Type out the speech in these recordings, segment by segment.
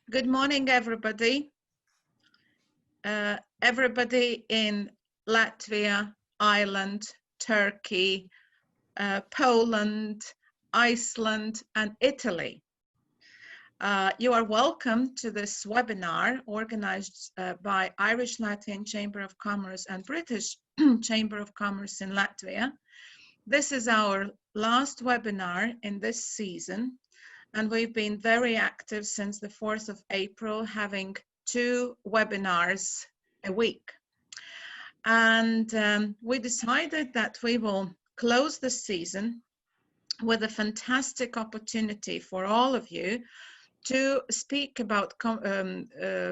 Good morning, everybody. Everybody in Latvia, Ireland, Turkey, Poland, Iceland, and Italy. You are welcome to this webinar organized by Irish Latvian Chamber of Commerce and British Chamber of Commerce in Latvia. This is our last webinar in this season, and we've been very active since the 4th of April, having 2 webinars a week. And we decided that we will close the season with a fantastic opportunity for all of you to speak about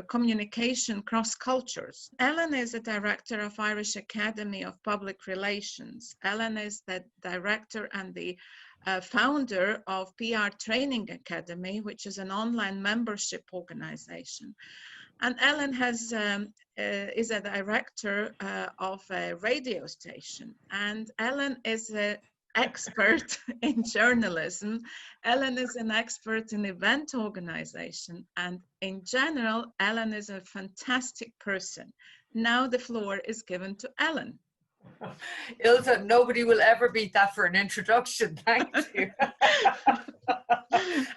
communication cross cultures. Ellen is the director of Irish Academy of Public Relations. Ellen is the director and the founder of PR Training Academy, which is an online membership organization. And Ellen is a director of a radio station. And Ellen is an expert in journalism. Ellen is an expert in event organization. And in general, Ellen is a fantastic person. Now the floor is given to Ellen. Ilse, nobody will ever beat that for an introduction. Thank you.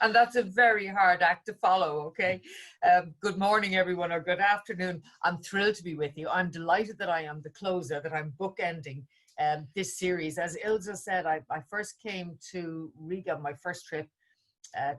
And that's a very hard act to follow, okay? Good morning, everyone, or good afternoon. I'm thrilled to be with you. I'm delighted that I am the closer, that I'm bookending this series. As Ilse said, I first came to Riga, my first trip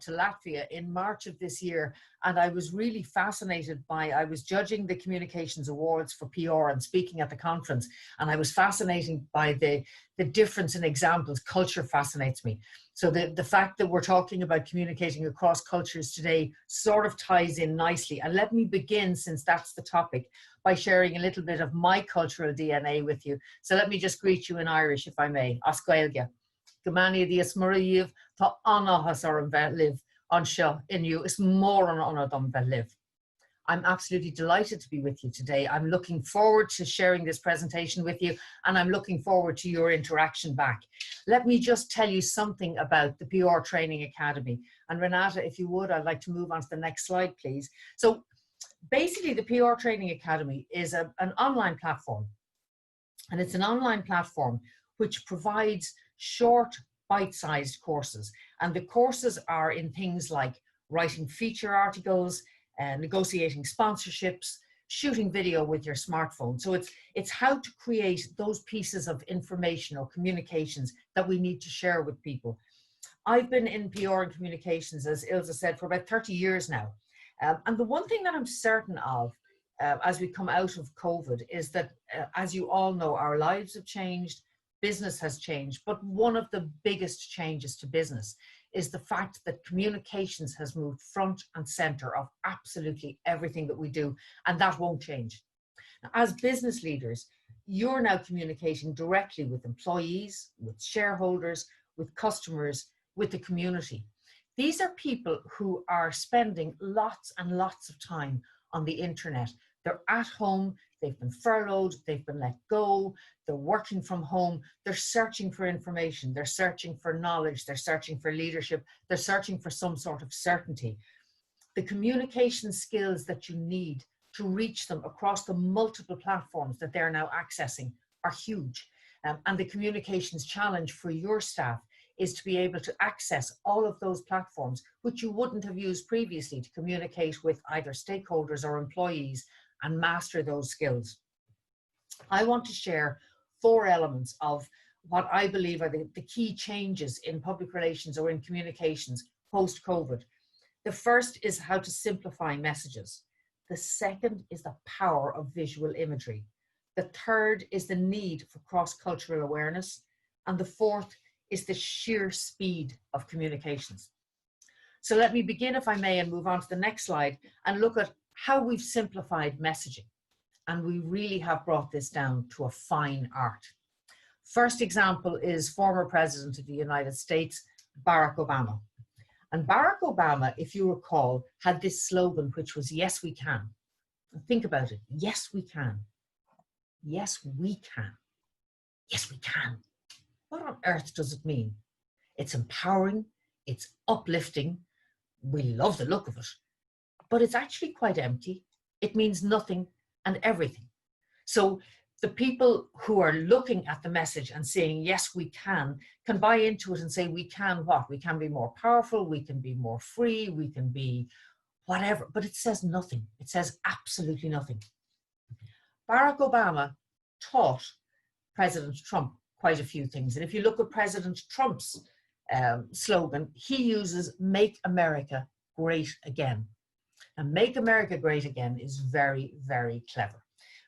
to Latvia in March of this year, and I was really fascinated by, I was judging the Communications Awards for PR and speaking at the conference, and I was fascinated by the difference in examples. Culture fascinates me. So the fact that we're talking about communicating across cultures today sort of ties in nicely. And let me begin, since that's the topic, by sharing a little bit of my cultural DNA with you. So let me just greet you in Irish, if I may. As Gaeilge. Gymani di ysmrwydd, ta anna has ar yn live on show in you. It's more on honor than live. I'm absolutely delighted to be with you today. I'm looking forward to sharing this presentation with you, and I'm looking forward to your interaction back. Let me just tell you something about the PR Training Academy. And Renata, if you would, I'd like to move on to the next slide, please. So basically, the PR Training Academy is an online platform. And it's an online platform which provides short, bite-sized courses. And the courses are in things like writing feature articles, negotiating sponsorships, shooting video with your smartphone. So it's how to create those pieces of information or communications that we need to share with people. I've been in PR and communications, as Ilse said, for about 30 years now. And the one thing that I'm certain of as we come out of COVID is that, as you all know, our lives have changed, business has changed, but one of the biggest changes to business is the fact that communications has moved front and center of absolutely everything that we do, and that won't change. Now, as business leaders, you're now communicating directly with employees, with shareholders, with customers, with the community. These are people who are spending lots and lots of time on the internet. They're at home, they've been furloughed, they've been let go, they're working from home, they're searching for information, they're searching for knowledge, they're searching for leadership, they're searching for some sort of certainty. The communication skills that you need to reach them across the multiple platforms that they're now accessing are huge. And the communications challenge for your staff is to be able to access all of those platforms which you wouldn't have used previously to communicate with either stakeholders or employees and master those skills. I want to share 4 elements of what I believe are the key changes in public relations or in communications post-COVID. The first is how to simplify messages. The second is the power of visual imagery. The third is the need for cross-cultural awareness. And the fourth is the sheer speed of communications. So let me begin, if I may, and move on to the next slide and look at how we've simplified messaging. And we really have brought this down to a fine art. First example is former President of the United States, Barack Obama. And Barack Obama, if you recall, had this slogan, which was, "Yes, we can." And think about it. Yes, we can. Yes, we can. Yes, we can. What on earth does it mean? It's empowering. It's uplifting. We love the look of it. but it's actually quite empty. It means nothing and everything. So the people who are looking at the message and saying, yes, we can buy into it and say, we can what? We can be more powerful, we can be more free, we can be whatever, but it says nothing. It says absolutely nothing. Barack Obama taught President Trump quite a few things. And if you look at President Trump's slogan, he uses "Make America Great Again." And "Make America Great Again" is very, very clever,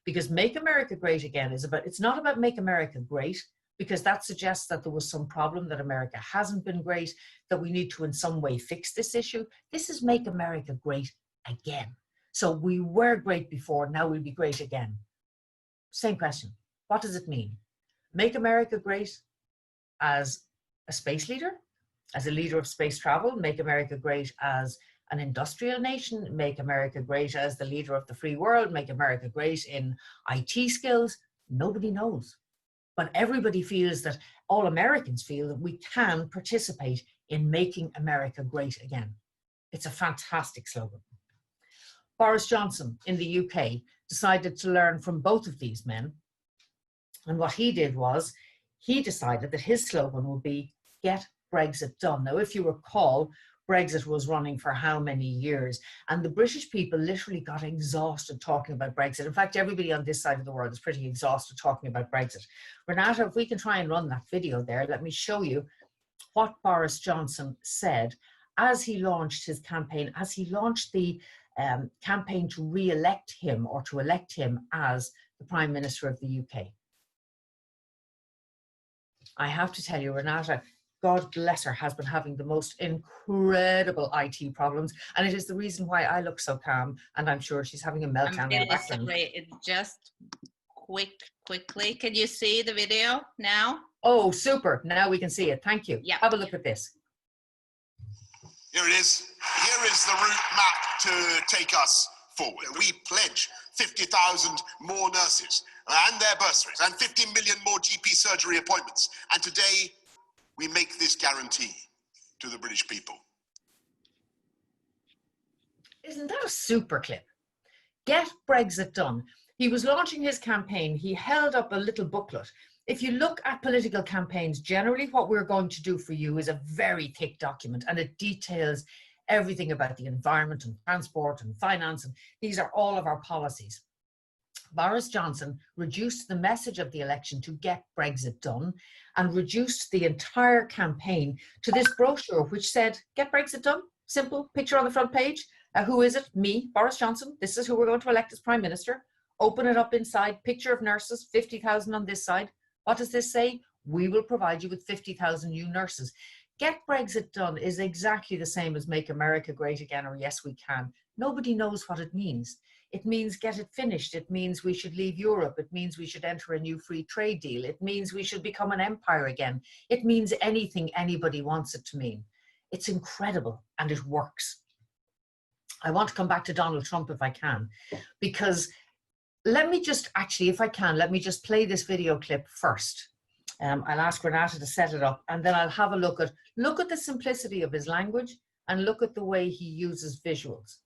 because "Make America Great Again" is about, it's not about make America great, because that suggests that there was some problem, that America hasn't been great, that we need to in some way fix this issue. This is make America great again. So we were great before, now we'll be great again. Same question. What does it mean? Make America great as a space leader, as a leader of space travel, make America great as an industrial nation, make America great as the leader of the free world, make America great in IT skills. Nobody knows. But everybody feels that, all Americans feel that we can participate in making America great again. It's a fantastic slogan. Boris Johnson in the UK decided to learn from both of these men. And what he did was, he decided that his slogan would be, get Brexit done. Now, if you recall, Brexit was running for how many years? And the British people literally got exhausted talking about Brexit. In fact, everybody on this side of the world is pretty exhausted talking about Brexit. Renata, if we can try and run that video there, let me show you what Boris Johnson said as he launched his campaign, as he launched the campaign to re-elect him, or to elect him as the Prime Minister of the UK. I have to tell you, Renata, God bless her, has been having the most incredible IT problems, and it is the reason why I look so calm, and I'm sure she's having a meltdown in the background. Sorry, it just quickly. Can you see the video now? Oh, super. Now we can see it. Thank you. Yeah. Have a look at this. Here it is. Here is the route map to take us forward. We pledge 50,000 more nurses and their bursaries, and 50 million more GP surgery appointments. And today, we make this guarantee to the British people. Isn't that a super clip? Get Brexit done. He was launching his campaign. He held up a little booklet. If you look at political campaigns, generally what we're going to do for you is a very thick document, and it details everything about the environment and transport and finance, and these are all of our policies. Boris Johnson reduced the message of the election to get Brexit done, and reduced the entire campaign to this brochure which said, get Brexit done, simple, picture on the front page. Who is it? Me, Boris Johnson. This is who we're going to elect as Prime Minister. Open it up inside, picture of nurses, 50,000 on this side. What does this say? We will provide you with 50,000 new nurses. Get Brexit done is exactly the same as make America great again, or yes, we can. Nobody knows what it means. It means get it finished. It means we should leave Europe. It means we should enter a new free trade deal. It means we should become an empire again. It means anything anybody wants it to mean. It's incredible, and it works. I want to come back to Donald Trump if I can, because let me just actually, if I can, let me just play this video clip first. I'll ask Renata to set it up, and then I'll have a look at the simplicity of his language, and look at the way he uses visuals.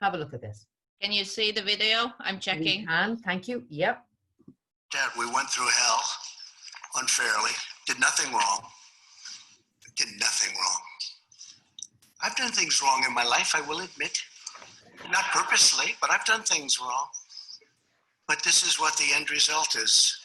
Have a look at this. Can you see the video? I'm checking. We can, thank you. Yep. Dad, we went through hell unfairly, did nothing wrong. Did nothing wrong. I've done things wrong in my life, I will admit. Not purposely, but I've done things wrong. But this is what the end result is.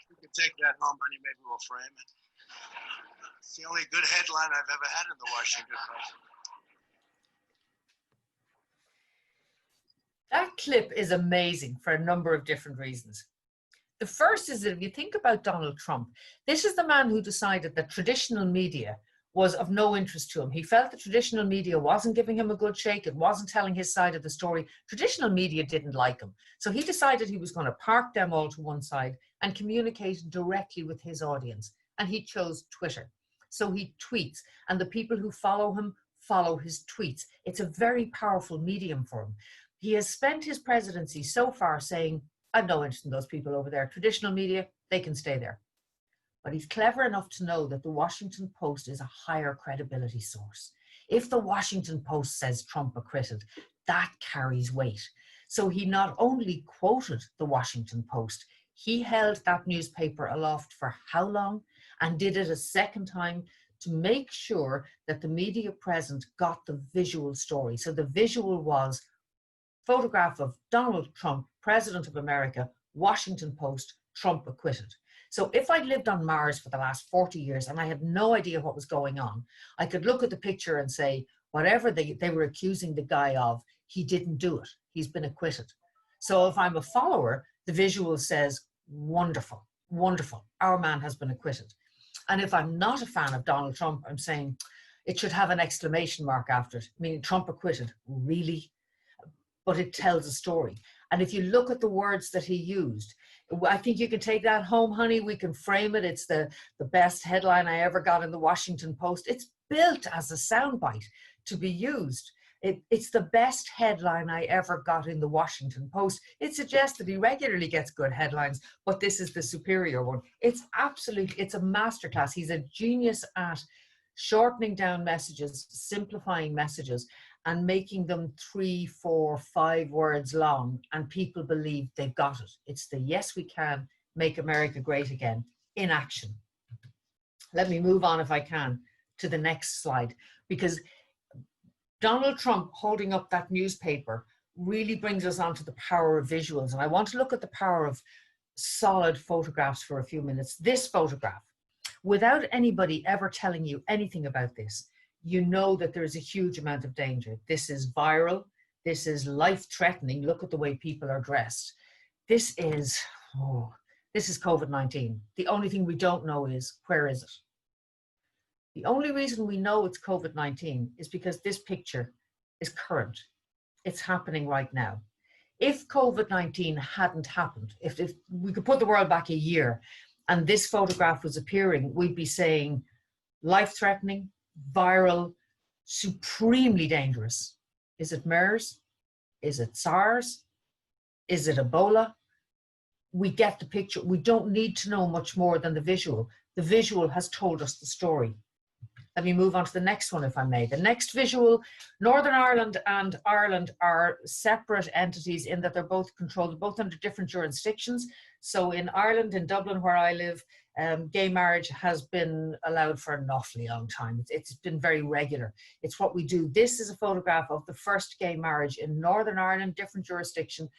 We could take that home, honey, maybe we'll frame it. It's the only good headline I've ever had in the Washington Post. That clip is amazing for a number of different reasons. The first is that if you think about Donald Trump, this is the man who decided that traditional media was of no interest to him. He felt the traditional media wasn't giving him a good shake. It wasn't telling his side of the story. Traditional media didn't like him. So he decided he was going to park them all to one side and communicate directly with his audience. And he chose Twitter. So he tweets, and the people who follow him follow his tweets. It's a very powerful medium for him. He has spent his presidency so far saying, I've no interest in those people over there. Traditional media, they can stay there. But he's clever enough to know that the Washington Post is a higher credibility source. If the Washington Post says Trump acquitted, that carries weight. So he not only quoted the Washington Post, he held that newspaper aloft for how long, and did it a second time to make sure that the media present got the visual story. So the visual was photograph of Donald Trump, President of America, Washington Post, Trump acquitted. So if I'd lived on Mars for the last 40 years and I had no idea what was going on, I could look at the picture and say, whatever they were accusing the guy of, he didn't do it. He's been acquitted. So if I'm a follower, the visual says, wonderful, wonderful, our man has been acquitted. And if I'm not a fan of Donald Trump, I'm saying it should have an exclamation mark after it, meaning Trump acquitted, really? But it tells a story. And if you look at the words that he used, I think you can take that home, honey. We can frame it. It's the best headline I ever got in the Washington Post. It's built as a soundbite to be used. It's the best headline I ever got in the Washington Post. It suggests that he regularly gets good headlines, but this is the superior one. It's a masterclass. He's a genius at shortening down messages, simplifying messages, and making them 3, 4, 5 words long, and people believe they've got it. It's the yes, we can make America great again in action. Let me move on, if I can, to the next slide, because Donald Trump holding up that newspaper really brings us onto the power of visuals. And I want to look at the power of solid photographs for a few minutes. This photograph, without anybody ever telling you anything about this, you know that there's a huge amount of danger. This is viral. This is life-threatening. Look at the way people are dressed. This is COVID-19. The only thing we don't know is, where is it? The only reason we know it's COVID-19 is because this picture is current. It's happening right now. If COVID-19 hadn't happened, if we could put the world back a year and this photograph was appearing, we'd be saying life-threatening, viral, supremely dangerous. Is it MERS? Is it SARS? Is it Ebola? We get the picture. We don't need to know much more than the visual. The visual has told us the story. Let me move on to the next one, if I may. The next visual, Northern Ireland and Ireland are separate entities in that they're both controlled, both under different jurisdictions. So in Ireland, in Dublin, where I live, gay marriage has been allowed for an awfully long time. It's been very regular. It's what we do. This is a photograph of the first gay marriage in Northern Ireland, different jurisdiction,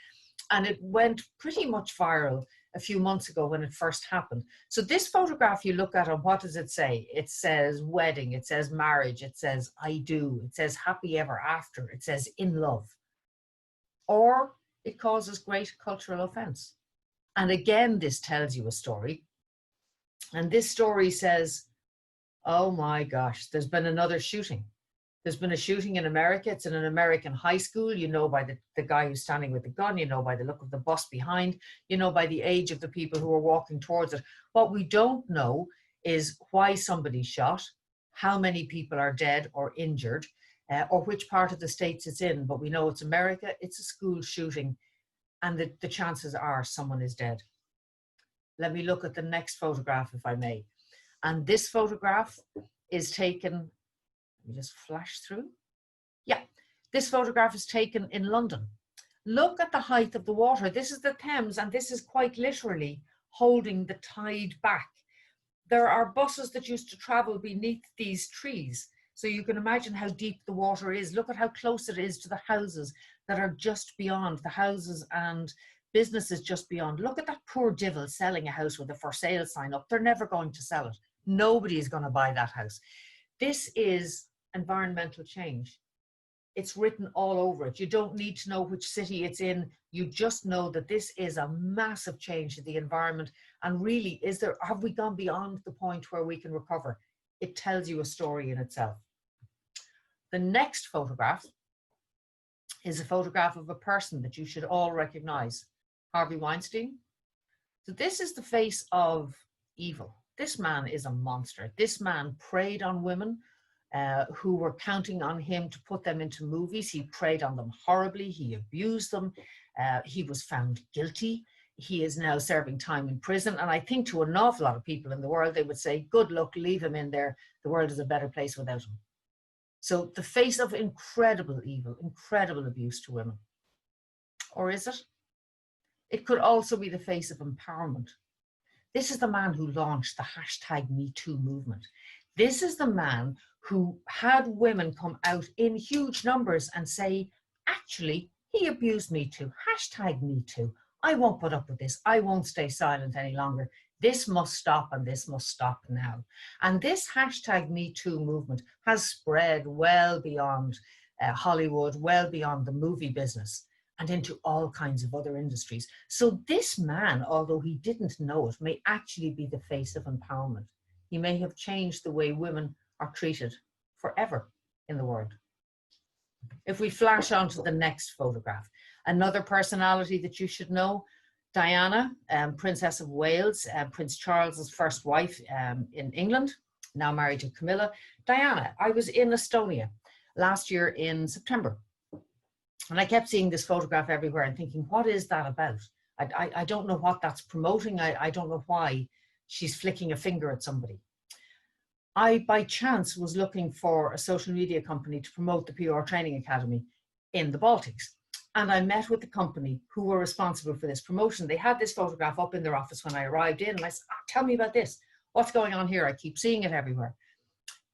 and it went pretty much viral a few months ago when it first happened. So this photograph you look at, and what does it say? It says wedding, it says marriage, it says I do, it says happy ever after, it says in love. Or it causes great cultural offense. And again, this tells you a story. And this story says, oh my gosh, there's been another shooting. There's been a shooting in America. It's in an American high school. You know by the guy who's standing with the gun. You know by the look of the bus behind. You know by the age of the people who are walking towards it. What we don't know is why somebody's shot, how many people are dead or injured, or which part of the States it's in. But we know it's America, it's a school shooting, and the chances are someone is dead. Let me look at the next photograph, if I may. And this photograph is taken, let me just flash through. Yeah, this photograph is taken in London. Look at the height of the water. This is the Thames, and this is quite literally holding the tide back. There are buses that used to travel beneath these trees. So you can imagine how deep the water is. Look at how close it is to the houses that are just beyond, the houses and businesses just beyond. Look at that poor divil selling a house with a for sale sign up. They're never going to sell it. Nobody is going to buy that house. This is environmental change. It's written all over it. You don't need to know which city it's in. You just know that this is a massive change to the environment. And really, have we gone beyond the point where we can recover? it tells you a story in itself. The next photograph is a photograph of a person that you should all recognize, Harvey Weinstein. So this is the face of evil. This man is a monster. This man preyed on women who were counting on him to put them into movies. He preyed on them horribly. He abused them. He was found guilty. He is now serving time in prison. And I think to an awful lot of people in the world, they would say, good luck, leave him in there. The world is a better place without him. So the face of incredible evil, incredible abuse to women. Or is it? It could also be the face of empowerment. This is the man who launched the #MeToo movement. This is the man who had women come out in huge numbers and say, actually, he abused me too. #MeToo. I won't put up with this. I won't stay silent any longer. This must stop, and this must stop now. And this #MeToo movement has spread well beyond Hollywood, well beyond the movie business, and into all kinds of other industries. So this man, although he didn't know it, may actually be the face of empowerment. He may have changed the way women are treated forever in the world. If we flash on to the next photograph, another personality that you should know, Diana, Princess of Wales, Prince Charles's first wife in England, now married to Camilla. Diana, I was in Estonia last year in September, and I kept seeing this photograph everywhere and thinking, what is that about? I don't know what that's promoting. I don't know why she's flicking a finger at somebody. I, by chance, was looking for a social media company to promote the PR Training Academy in the Baltics. And I met with the company who were responsible for this promotion. They had this photograph up in their office when I arrived in, and I said, oh, tell me about this. What's going on here? I keep seeing it everywhere.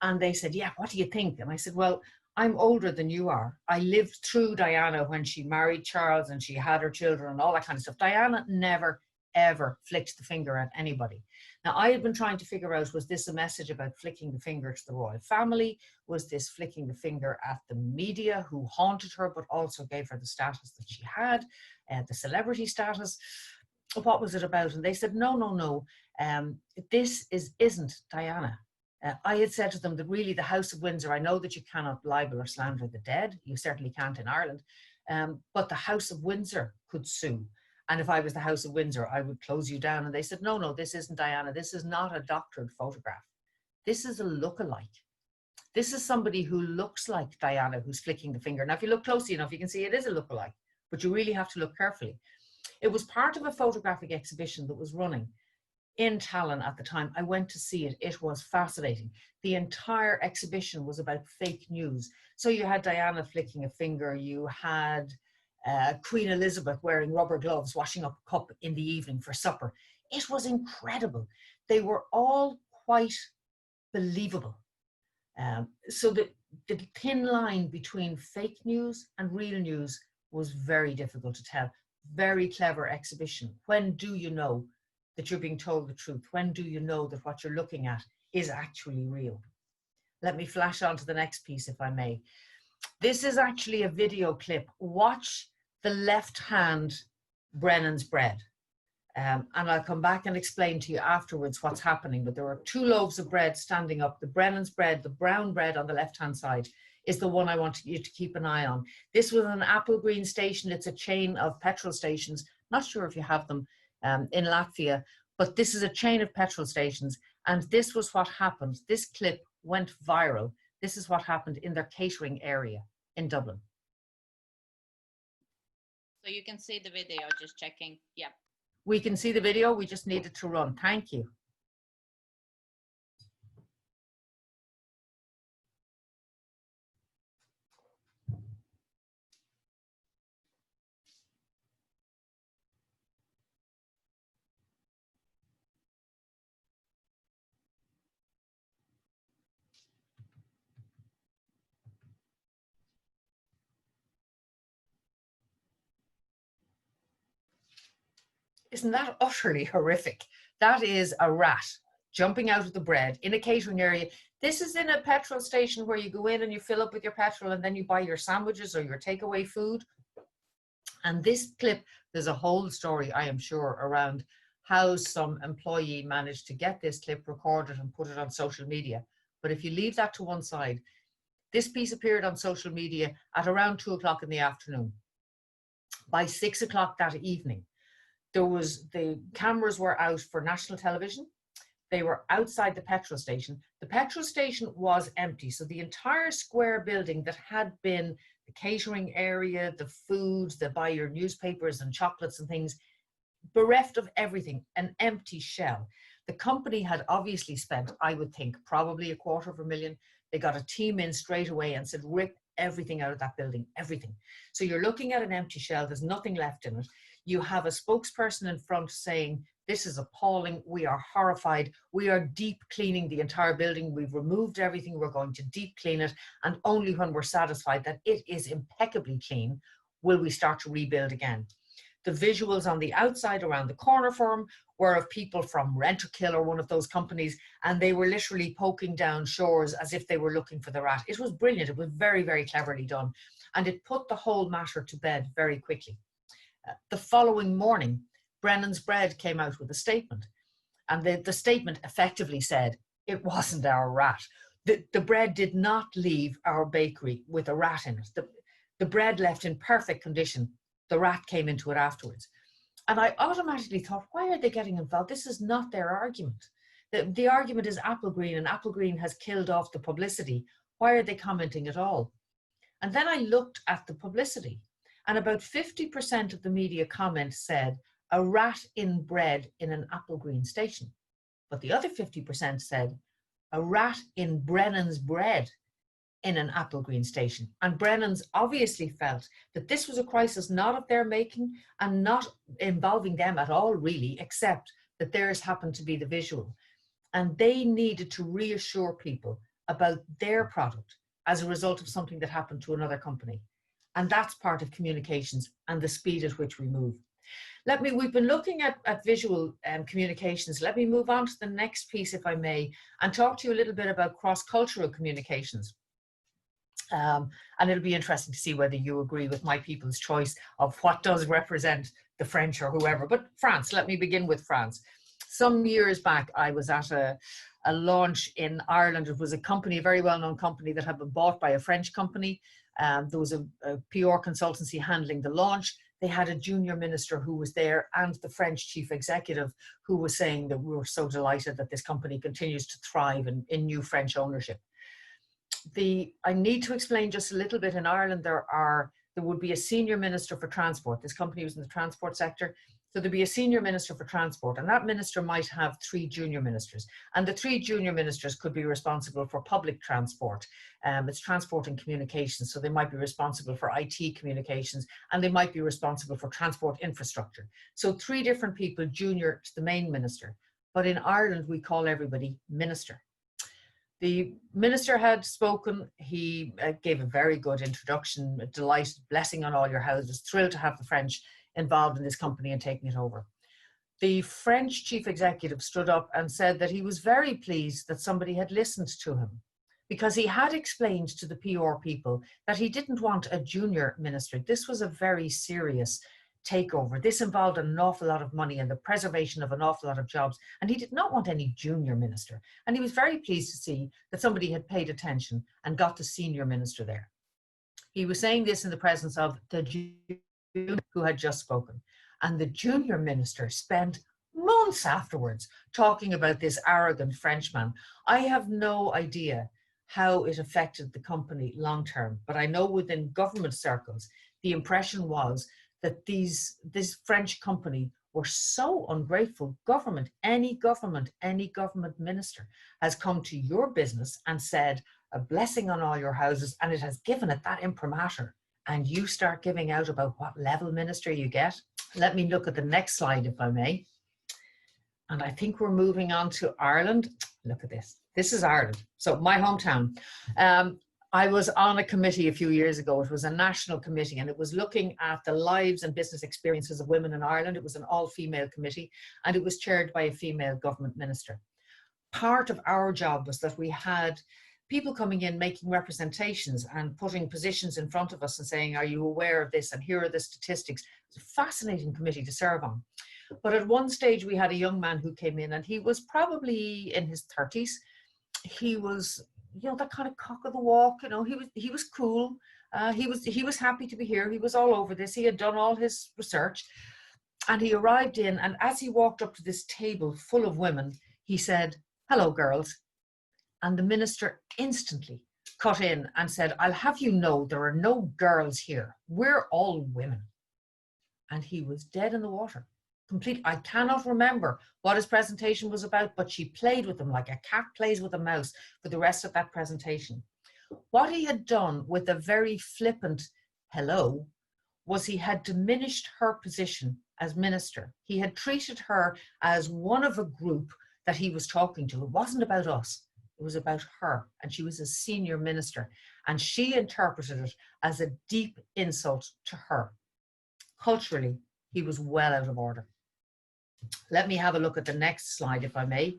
And they said, yeah, what do you think? And I said, well, I'm older than you are. I lived through Diana when she married Charles and she had her children and all that kind of stuff. Diana never, ever flicked the finger at anybody. Now, I had been trying to figure out, was this a message about flicking the finger to the royal family? Was this flicking the finger at the media who haunted her, but also gave her the status that she had, the celebrity status? What was it about? And they said, no, no, no, this isn't Diana. I had said to them that really the House of Windsor, I know that you cannot libel or slander the dead. You certainly can't in Ireland. But the House of Windsor could sue. And if I was the House of Windsor, I would close you down. And they said, no, no, this isn't Diana. This is not a doctored photograph. This is a lookalike. This is somebody who looks like Diana who's flicking the finger. Now, if you look closely enough, you can see it is a lookalike, but you really have to look carefully. It was part of a photographic exhibition that was running in Tallinn at the time. I went to see it. It was fascinating. The entire exhibition was about fake news. So you had Diana flicking a finger. You had Queen Elizabeth wearing rubber gloves, washing up a cup in the evening for supper. It was incredible. They were all quite believable. So the thin line between fake news and real news was very difficult to tell. Very clever exhibition. When do you know that you're being told the truth? When do you know that what you're looking at is actually real? Let me flash on to the next piece, if I may. This is actually a video clip. Watch the left hand Brennan's bread. And I'll come back and explain to you afterwards what's happening. But there are two loaves of bread standing up. The Brennan's bread, the brown bread on the left-hand side, is the one I want you to keep an eye on. This was an Apple Green station. It's a chain of petrol stations. Not sure if you have them in Latvia, but this is a chain of petrol stations. And this was what happened. This clip went viral. This is what happened in their catering area in Dublin. So you can see the video, just checking. Yeah. We can see the video. We just need it to run. Thank you. Isn't that utterly horrific? That is a rat jumping out of the bread in a catering area. This is in a petrol station where you go in and you fill up with your petrol and then you buy your sandwiches or your takeaway food. And this clip, there's a whole story, I am sure, around how some employee managed to get this clip recorded and put it on social media. But if you leave that to one side, this piece appeared on social media at around 2 o'clock in the afternoon. By 6 o'clock that evening, the cameras were out for national television. They were outside the petrol station. The petrol station was empty. So the entire square building that had been the catering area, the food, the buy your newspapers and chocolates and things, bereft of everything, an empty shell. The company had obviously spent, I would think, probably $250,000. They got a team in straight away and said, rip everything out of that building, everything. So you're looking at an empty shell. There's nothing left in it. You have a spokesperson in front saying, this is appalling. We are horrified. We are deep cleaning the entire building. We've removed everything. We're going to deep clean it. And only when we're satisfied that it is impeccably clean will we start to rebuild again. The visuals on the outside around the corner for him were of people from Rent-A-Kill or one of those companies, and they were literally poking down shores as if they were looking for the rat. It was brilliant. It was very, very cleverly done. And it put the whole matter to bed very quickly. The following morning, Brennan's Bread came out with a statement. And the statement effectively said, it wasn't our rat. The bread did not leave our bakery with a rat in it. The bread left in perfect condition. The rat came into it afterwards. And I automatically thought, why are they getting involved? This is not their argument. The argument is Applegreen, and Applegreen has killed off the publicity. Why are they commenting at all? And then I looked at the publicity, and about 50% of the media comment said, a rat in bread in an Applegreen station. But the other 50% said, a rat in Brennan's Bread in an Applegreen station. And Brennan's obviously felt that this was a crisis not of their making and not involving them at all really, except that theirs happened to be the visual. And they needed to reassure people about their product as a result of something that happened to another company. And that's part of communications and the speed at which we move. We've been looking at visual communications. Let me move on to the next piece, if I may, and talk to you a little bit about cross-cultural communications. And it'll be interesting to see whether you agree with my people's choice of what does represent the French or whoever. But France, let me begin with France. Some years back, I was at a launch in Ireland. It was a company, a very well-known company that had been bought by a French company. There was a PR consultancy handling the launch. They had a junior minister who was there and the French chief executive who was saying that we were so delighted that this company continues to thrive in new French ownership. I need to explain just a little bit. In Ireland, there would be a senior minister for transport. This company was in the transport sector. So there'd be a senior minister for transport, and that minister might have 3 junior ministers. And the 3 junior ministers could be responsible for public transport. It's transport and communications. So they might be responsible for IT communications, and they might be responsible for transport infrastructure. So 3 different people junior to the main minister. But in Ireland, we call everybody minister. The minister had spoken. He gave a very good introduction, a delighted, blessing on all your houses, thrilled to have the French involved in this company and taking it over. The French chief executive stood up and said that he was very pleased that somebody had listened to him, because he had explained to the PR people that he didn't want a junior minister. This was a very serious takeover. This involved an awful lot of money and the preservation of an awful lot of jobs, and he did not want any junior minister. And he was very pleased to see that somebody had paid attention and got the senior minister there. He was saying this in the presence of the junior who had just spoken. And the junior minister spent months afterwards talking about this arrogant Frenchman. I have no idea how it affected the company long term, but I know within government circles, the impression was that this French company were so ungrateful. Any government minister has come to your business and said, a blessing on all your houses, and it has given it that imprimatur. And you start giving out about what level minister you get. Let me look at the next slide, if I may. And I think we're moving on to Ireland. Look at this. This is Ireland. So my hometown. I was on a committee a few years ago. It was a national committee, and it was looking at the lives and business experiences of women in Ireland. It was an all-female committee, and it was chaired by a female government minister. Part of our job was that we had people coming in making representations and putting positions in front of us and saying, are you aware of this? And here are the statistics. It was a fascinating committee to serve on. But at one stage we had a young man who came in, and he was probably in his 30s. he was, you know, that kind of cock of the walk. You know, he was cool. He was happy to be here. He was all over this. He had done all his research, and he arrived in. And as he walked up to this table full of women, he said, "Hello, girls." And the minister instantly cut in and said, "I'll have you know there are no girls here. We're all women." And he was dead in the water. Complete. I cannot remember what his presentation was about, but she played with him like a cat plays with a mouse for the rest of that presentation. What he had done with a very flippant hello was he had diminished her position as minister. He had treated her as one of a group that he was talking to. It wasn't about us. It was about her, and she was a senior minister, and she interpreted it as a deep insult to her. Culturally, he was well out of order. Let me have a look at the next slide, if I may.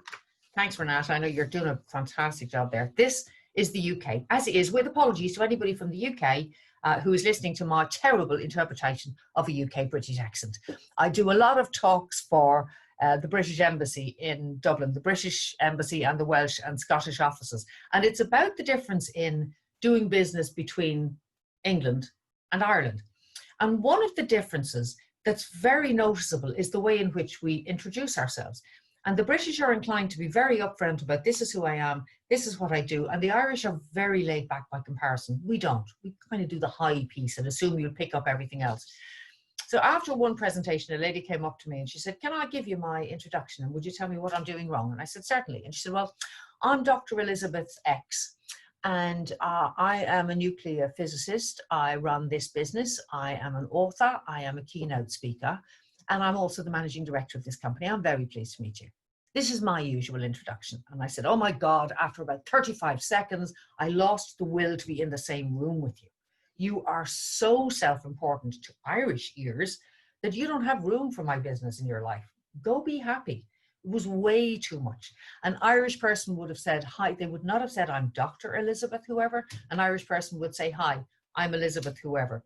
Thanks, Renata. I know you're doing a fantastic job there. This is the UK, as it is, with apologies to anybody from the UK who is listening to my terrible interpretation of a UK British accent. I do a lot of talks for the British Embassy in Dublin, the British Embassy and the Welsh and Scottish offices. And it's about the difference in doing business between England and Ireland. And one of the differences that's very noticeable is the way in which we introduce ourselves. And the British are inclined to be very upfront about, this is who I am, this is what I do. And the Irish are very laid back by comparison. We don't. We kind of do the high piece and assume you'll pick up everything else. So after one presentation, a lady came up to me and she said, "Can I give you my introduction? And would you tell me what I'm doing wrong?" And I said, "Certainly." And she said, "Well, I'm Dr. Elizabeth X. And I am a nuclear physicist. I run this business. I am an author. I am a keynote speaker. And I'm also the managing director of this company. I'm very pleased to meet you." This is my usual introduction. And I said, "Oh my God," after about 35 seconds, I lost the will to be in the same room with you. You are so self-important to Irish ears that you don't have room for my business in your life. Go be happy. It was way too much. An Irish person would have said, hi. They would not have said, "I'm Dr. Elizabeth whoever." An Irish person would say, "Hi, I'm Elizabeth whoever."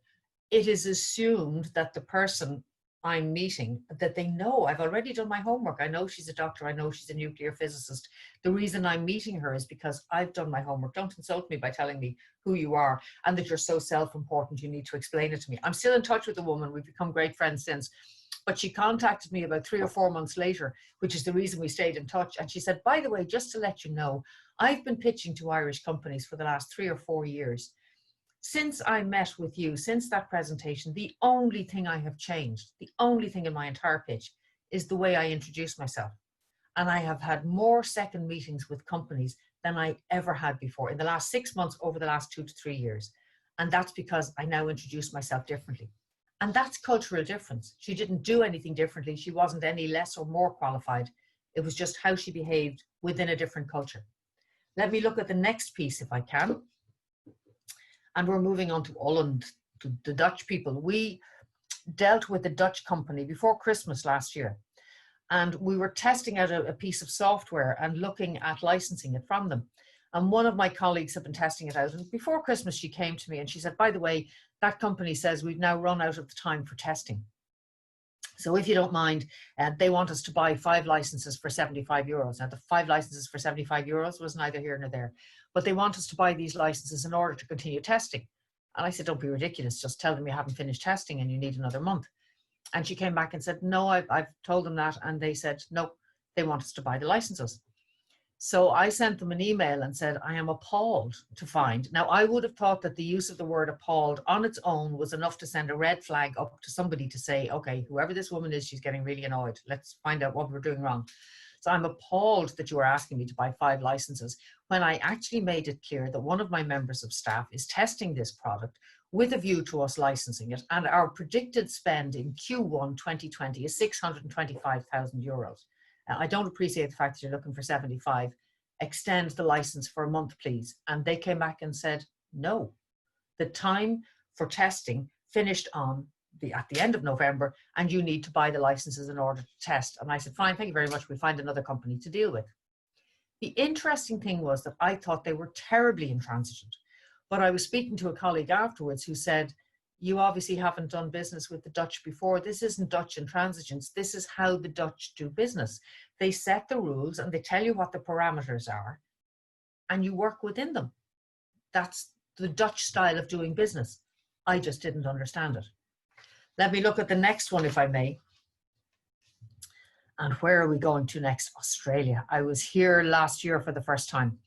It is assumed that the person I'm meeting, that they know I've already done my homework. I know she's a doctor. I know she's a nuclear physicist. The reason I'm meeting her is because I've done my homework. Don't insult me by telling me who you are and that you're so self-important. You need to explain it to me. I'm still in touch with the woman. We've become great friends since. But she contacted me about 3 or 4 months later, which is the reason we stayed in touch. And she said, "By the way, just to let you know, I've been pitching to Irish companies for the last 3 or 4 years. Since I met with you, since that presentation, the only thing I have changed, the only thing in my entire pitch, is the way I introduce myself. And I have had more second meetings with companies than I ever had before in the last 6 months, over the last 2 to 3 years. And that's because I now introduce myself differently." And that's cultural difference. She didn't do anything differently. She wasn't any less or more qualified. It was just how she behaved within a different culture. Let me look at the next piece if I can. And we're moving on to Holland, to the Dutch people. We dealt with a Dutch company before Christmas last year. And we were testing out a piece of software and looking at licensing it from them. And one of my colleagues had been testing it out. And before Christmas, she came to me and she said, "By the way, that company says we've now run out of the time for testing. So if you don't mind, they want us to buy 5 licenses for €75. Now, the 5 licenses for €75 was neither here nor there. But they want us to buy these licenses in order to continue testing." And I said, "Don't be ridiculous. Just tell them you haven't finished testing and you need another month." And she came back and said, "No, I've told them that." And they said, "No, they want us to buy the licenses." So I sent them an email and said, "I am appalled to find." Now, I would have thought that the use of the word appalled on its own was enough to send a red flag up to somebody to say, "Okay, whoever this woman is, she's getting really annoyed. Let's find out what we're doing wrong." So I'm appalled that you are asking me to buy 5 licenses when I actually made it clear that one of my members of staff is testing this product with a view to us licensing it. And our predicted spend in Q1 2020 is €625,000. I don't appreciate the fact that you're looking for 75. Extend the license for a month, please. And they came back and said, "No, the time for testing finished at the end of November, and you need to buy the licenses in order to test." And I said, "Fine, thank you very much. We'll find another company to deal with." The interesting thing was that I thought they were terribly intransigent. But I was speaking to a colleague afterwards who said, "You obviously haven't done business with the Dutch before. This isn't Dutch intransigence. This is how the Dutch do business. They set the rules and they tell you what the parameters are. and you work within them. That's the Dutch style of doing business. I just didn't understand it. Let me look at the next one, if I may. And where are we going to next? Australia. I was here last year for the first time.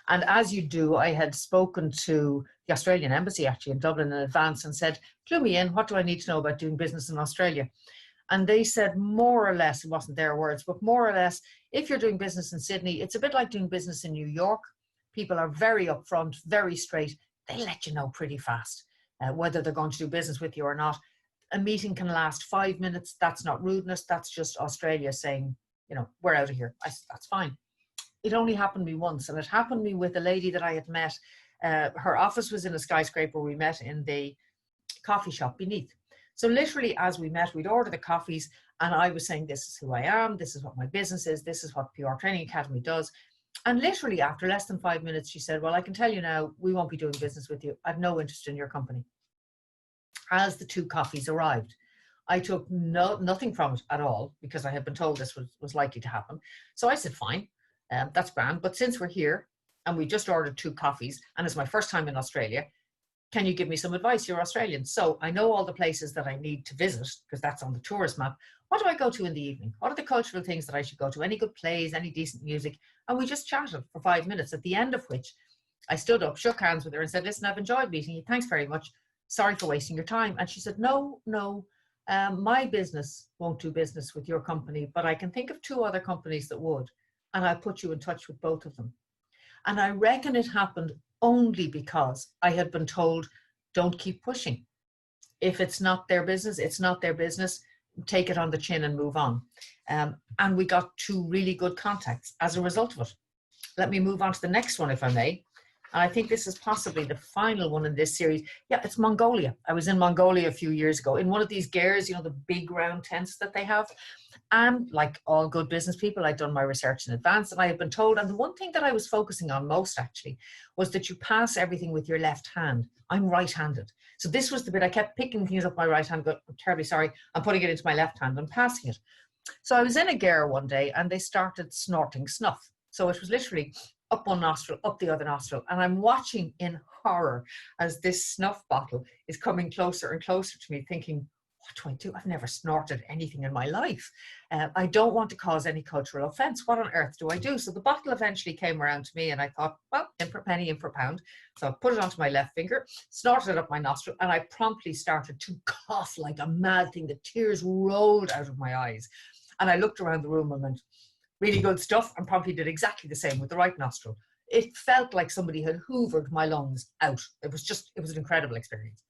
And as you do, I had spoken to the Australian embassy actually in Dublin in advance and said, clue me in, what do I need to know about doing business in Australia? And they said more or less, it wasn't their words, but more or less, if you're doing business in Sydney, it's a bit like doing business in New York. People are very upfront, very straight. They let you know pretty fast whether they're going to do business with you or not. A meeting can last 5 minutes. That's not rudeness. That's just Australia saying, you know, we're out of here. That's fine. It only happened to me once, and it happened to me with a lady that I had met. Her office was in a skyscraper. We met in the coffee shop beneath. So literally as we met, we'd order the coffees, and I was saying, this is who I am. This is what my business is. This is what PR Training Academy does. And literally after less than 5 minutes, she said, well, I can tell you now, we won't be doing business with you. I've no interest in your company. As the 2 coffees arrived, I took nothing from it at all because I had been told this was likely to happen. So I said, fine, that's grand. But since we're here and we just ordered 2 coffees and it's my first time in Australia, can you give me some advice? You're Australian. So I know all the places that I need to visit because that's on the tourist map. What do I go to in the evening? What are the cultural things that I should go to? Any good plays, any decent music? And we just chatted for 5 minutes, at the end of which I stood up, shook hands with her and said, listen, I've enjoyed meeting you. Thanks very much. Sorry for wasting your time. And she said, no, my business won't do business with your company, but I can think of 2 other companies that would, and I'll put you in touch with both of them. And I reckon it happened only because I had been told, don't keep pushing. If it's not their business, it's not their business. Take it on the chin and move on. And we got 2 really good contacts as a result of it. Let me move on to the next one, if I may. And I think this is possibly the final one in this series. Yeah, it's Mongolia. I was in Mongolia a few years ago in one of these gairs, you know, the big round tents that they have. And like all good business people, I'd done my research in advance and I had been told, and the one thing that I was focusing on most actually was that you pass everything with your left hand. I'm right-handed. So this was the bit I kept picking things up my right hand, going, I'm terribly sorry, I'm putting it into my left hand and passing it. So I was in a gair one day and they started snorting snuff. So it was literally up one nostril, up the other nostril. And I'm watching in horror as this snuff bottle is coming closer and closer to me thinking, what do I do? I've never snorted anything in my life. I don't want to cause any cultural offense. What on earth do I do? So the bottle eventually came around to me and I thought, well, in per penny, in per pound. So I put it onto my left finger, snorted it up my nostril, and I promptly started to cough like a mad thing. The tears rolled out of my eyes. And I looked around the room and went, really good stuff, and promptly did exactly the same with the right nostril. It felt like somebody had hoovered my lungs out. It was an incredible experience.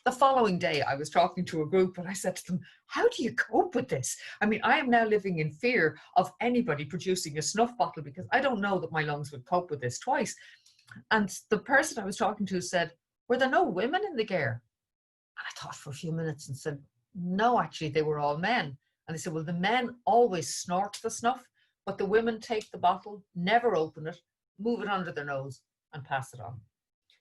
The following day, I was talking to a group and I said to them, how do you cope with this? I mean, I am now living in fear of anybody producing a snuff bottle because I don't know that my lungs would cope with this twice. And the person I was talking to said, were there no women in the gair? And I thought for a few minutes and said, no, actually, they were all men. And they said, well, the men always snort the snuff, but the women take the bottle, never open it, move it under their nose and pass it on.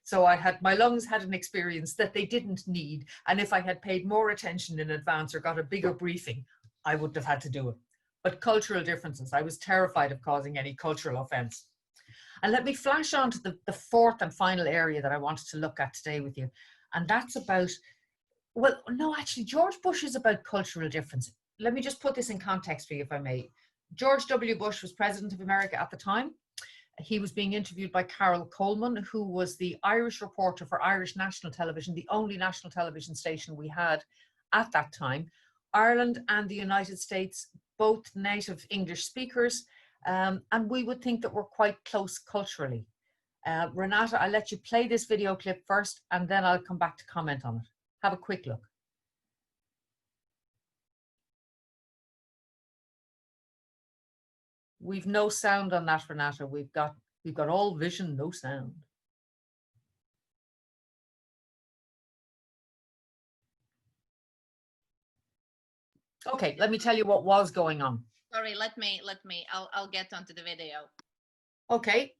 So my lungs had an experience that they didn't need. And if I had paid more attention in advance or got a bigger briefing, I wouldn't have had to do it. But cultural differences, I was terrified of causing any cultural offense. And let me flash on to the 4th and final area that I wanted to look at today with you. And that's about, well, no, actually, George Bush is about cultural difference. Let me just put this in context for you, if I may. George W. Bush was president of America at the time. He was being interviewed by Carol Coleman, who was the Irish reporter for Irish National Television, the only national television station we had at that time. Ireland and the United States, both native English speakers, and we would think that we're quite close culturally. Renata, I'll let you play this video clip first, and then I'll come back to comment on it. Have a quick look. We've no sound on that, Renata. We've got all vision, no sound. Okay, let me tell you what was going on. Sorry, let me, I'll get onto the video. Okay.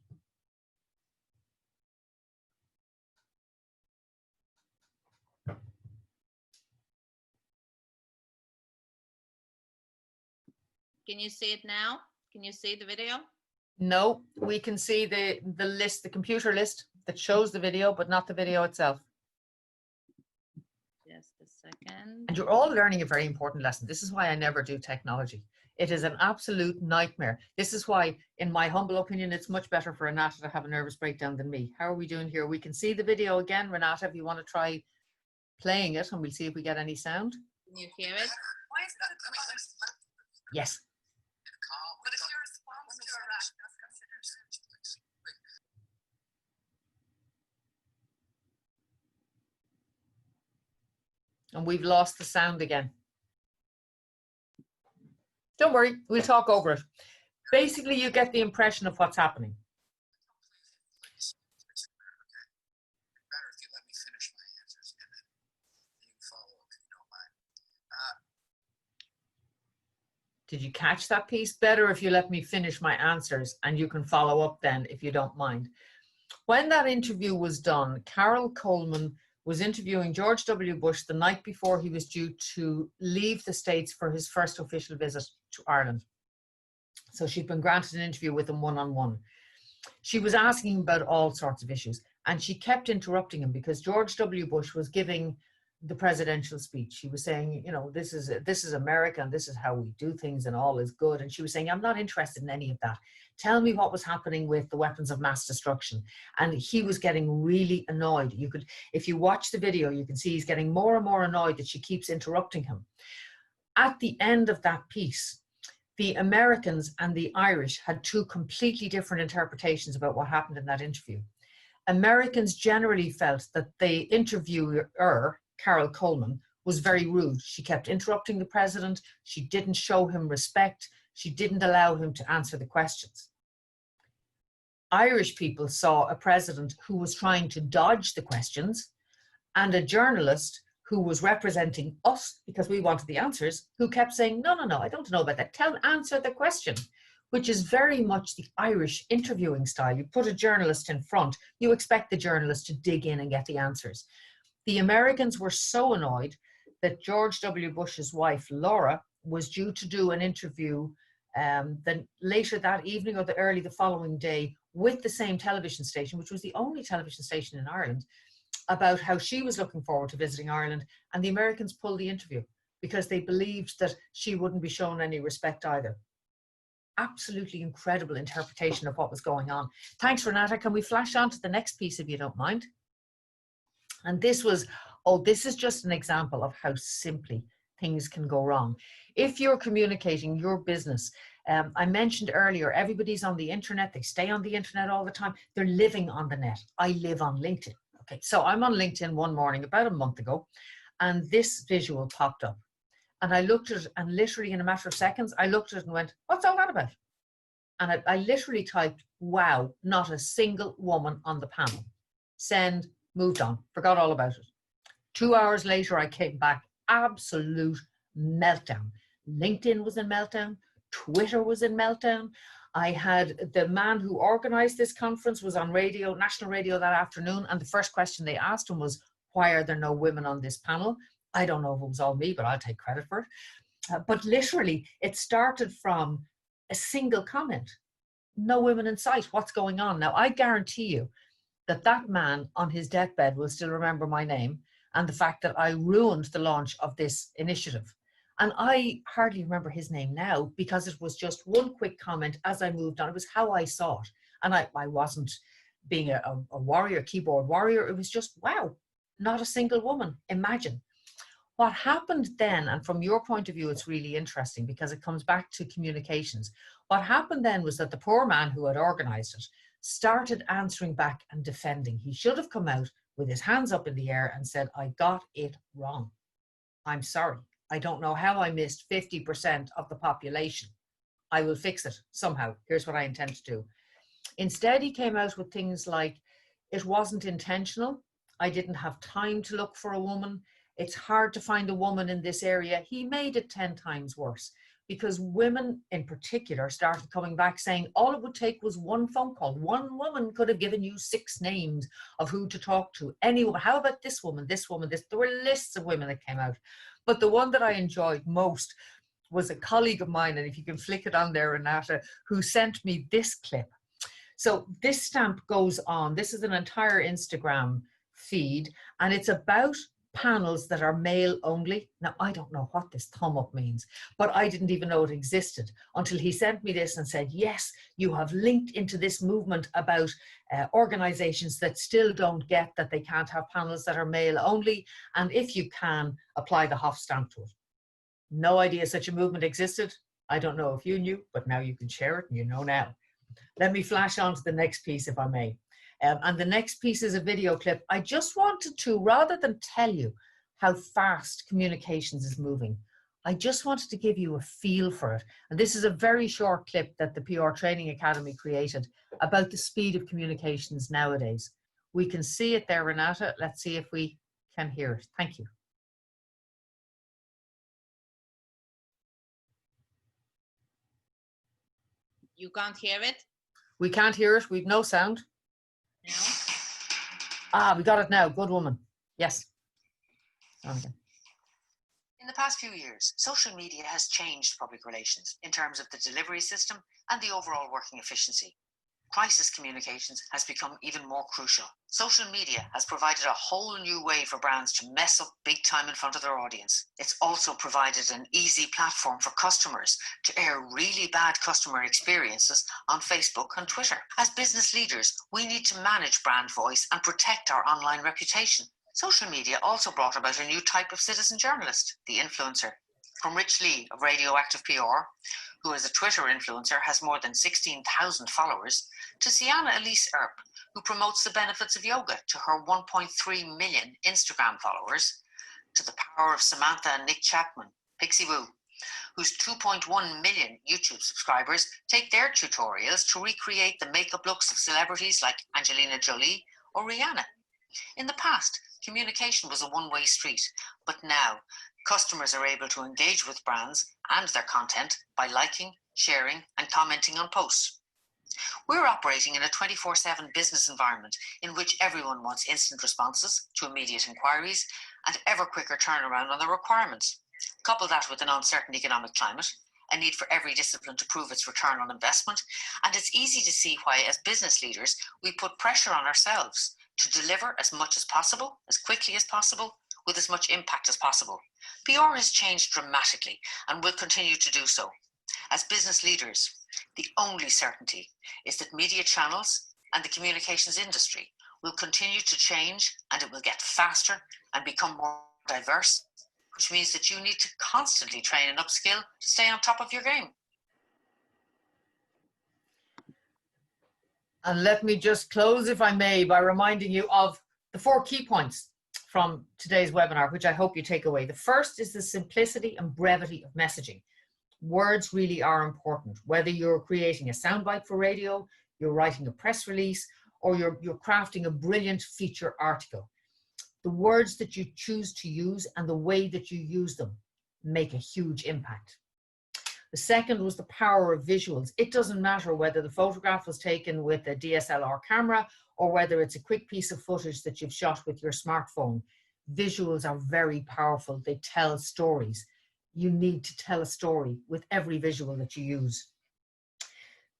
Can you see it now? Can you see the video? No, we can see the list, the computer list that shows the video, but not the video itself. Just a second. And you're all learning a very important lesson. This is why I never do technology. It is an absolute nightmare. This is why, in my humble opinion, it's much better for Renata to have a nervous breakdown than me. How are we doing here? We can see the video again, Renata, if you want to try playing it, and we'll see if we get any sound. Can you hear it? Yes. But if your response to a rat is considered And we've lost the sound again. Don't worry, we'll talk over it. Basically, you get the impression of what's happening. Better if you let me finish my answers, and then you can follow up if you don't mind. Did you catch that piece? Better if you let me finish my answers, and you can follow up then if you don't mind. When that interview was done, Carol Coleman was interviewing George W. Bush the night before he was due to leave the States for his first official visit to Ireland. So she'd been granted an interview with him one-on-one. She was asking him about all sorts of issues, and she kept interrupting him because George W. Bush was giving the presidential speech. He was saying, you know, this is America and this is how we do things and all is good. And she was saying, I'm not interested in any of that. Tell me what was happening with the weapons of mass destruction. And he was getting really annoyed. You could, if you watch the video, you can see he's getting more and more annoyed that she keeps interrupting him. At the end of that piece, the Americans and the Irish had two completely different interpretations about what happened in that interview. Americans generally felt that the interviewer, Carol Coleman, was very rude. She kept interrupting the president. She didn't show him respect. She didn't allow him to answer the questions. Irish people saw a president who was trying to dodge the questions and a journalist who was representing us because we wanted the answers, who kept saying, no, I don't know about that. Answer the question, which is very much the Irish interviewing style. You put a journalist in front, you expect the journalist to dig in and get the answers. The Americans were so annoyed that George W. Bush's wife, Laura, was due to do an interview then later that evening or early the following day with the same television station, which was the only television station in Ireland, about how she was looking forward to visiting Ireland. And the Americans pulled the interview because they believed that she wouldn't be shown any respect either. Absolutely incredible interpretation of what was going on. Thanks, Renata. Can we flash on to the next piece if you don't mind? And this was, this is just an example of how simply things can go wrong. If you're communicating your business, I mentioned earlier, everybody's on the internet. They stay on the internet all the time. They're living on the net. I live on LinkedIn. Okay, so I'm on LinkedIn one morning about a month ago, and this visual popped up. And I looked at it, and literally in a matter of seconds, I looked at it and went, what's all that about? And I literally typed, wow, not a single woman on the panel. Send, moved on, forgot all about it. 2 hours later, I came back, absolute meltdown. LinkedIn was in meltdown. Twitter was in meltdown. I had the man who organized this conference was on radio, national radio that afternoon. And the first question they asked him was, why are there no women on this panel? I don't know if it was all me, but I'll take credit for it. But literally, it started from a single comment. No women in sight. What's going on? Now, I guarantee you that that man on his deathbed will still remember my name and the fact that I ruined the launch of this initiative. And I hardly remember his name now because it was just one quick comment as I moved on. It was how I saw it. And I wasn't being a warrior, keyboard warrior. It was just, wow, not a single woman. Imagine. What happened then, and from your point of view, it's really interesting because it comes back to communications. What happened then was that the poor man who had organized it started answering back and defending. He should have come out with his hands up in the air and said, I got it wrong. I'm sorry. I don't know how I missed 50% of the population. I will fix it somehow. Here's what I intend to do. Instead, he came out with things like, it wasn't intentional. I didn't have time to look for a woman. It's hard to find a woman in this area. He made it 10 times worse because women in particular started coming back saying all it would take was one phone call. One woman could have given you 6 names of who to talk to. Anyone, how about this woman, this woman, this? There were lists of women that came out. But the one that I enjoyed most was a colleague of mine, and if you can flick it on there, Renata, who sent me this clip. So this stamp goes on. This is an entire Instagram feed, and it's about panels that are male only. Now, I don't know what this thumb up means, but I didn't even know it existed until he sent me this and said, yes, you have linked into this movement about organizations that still don't get that they can't have panels that are male only. And if you can, apply the Hoff stamp to it. No idea such a movement existed. I don't know if you knew, but now you can share it and you know now. Let me flash on to the next piece, if I may. And the next piece is a video clip. I just wanted to, rather than tell you how fast communications is moving, I just wanted to give you a feel for it. And this is a very short clip that the PR Training Academy created about the speed of communications nowadays. We can see it there, Renata. Let's see if we can hear it. Thank you. You can't hear it? We can't hear it. We've no sound. No. Ah, we got it now. Good woman. Yes. Okay. In the past few years, social media has changed public relations in terms of the delivery system and the overall working efficiency. Crisis communications has become even more crucial. Social media has provided a whole new way for brands to mess up big time in front of their audience. It's also provided an easy platform for customers to air really bad customer experiences on Facebook and Twitter. As business leaders, we need to manage brand voice and protect our online reputation. Social media also brought about a new type of citizen journalist, the influencer. From Rich Lee of Radioactive PR, who as a Twitter influencer has more than 16,000 followers, to Sienna Elise Earp, who promotes the benefits of yoga to her 1.3 million Instagram followers, to the power of Samantha and Nick Chapman, Pixie Woo, whose 2.1 million YouTube subscribers take their tutorials to recreate the makeup looks of celebrities like Angelina Jolie or Rihanna. In the past, communication was a one-way street, but now customers are able to engage with brands and their content by liking, sharing, and commenting on posts. We're operating in a 24/7 business environment in which everyone wants instant responses to immediate inquiries and ever quicker turnaround on their requirements. Couple that with an uncertain economic climate, a need for every discipline to prove its return on investment, and it's easy to see why, as business leaders, we put pressure on ourselves to deliver as much as possible, as quickly as possible, with as much impact as possible. PR has changed dramatically and will continue to do so. As business leaders, the only certainty is that media channels and the communications industry will continue to change, and it will get faster and become more diverse, which means that you need to constantly train and upskill to stay on top of your game. And let me just close, if I may, by reminding you of the 4 key points from today's webinar, which I hope you take away. The first is the simplicity and brevity of messaging. Words really are important, whether you're creating a soundbite for radio, you're writing a press release, or you're crafting a brilliant feature article. The words that you choose to use and the way that you use them make a huge impact. The second was the power of visuals. It doesn't matter whether the photograph was taken with a DSLR camera or whether it's a quick piece of footage that you've shot with your smartphone. Visuals are very powerful. They tell stories. You need to tell a story with every visual that you use.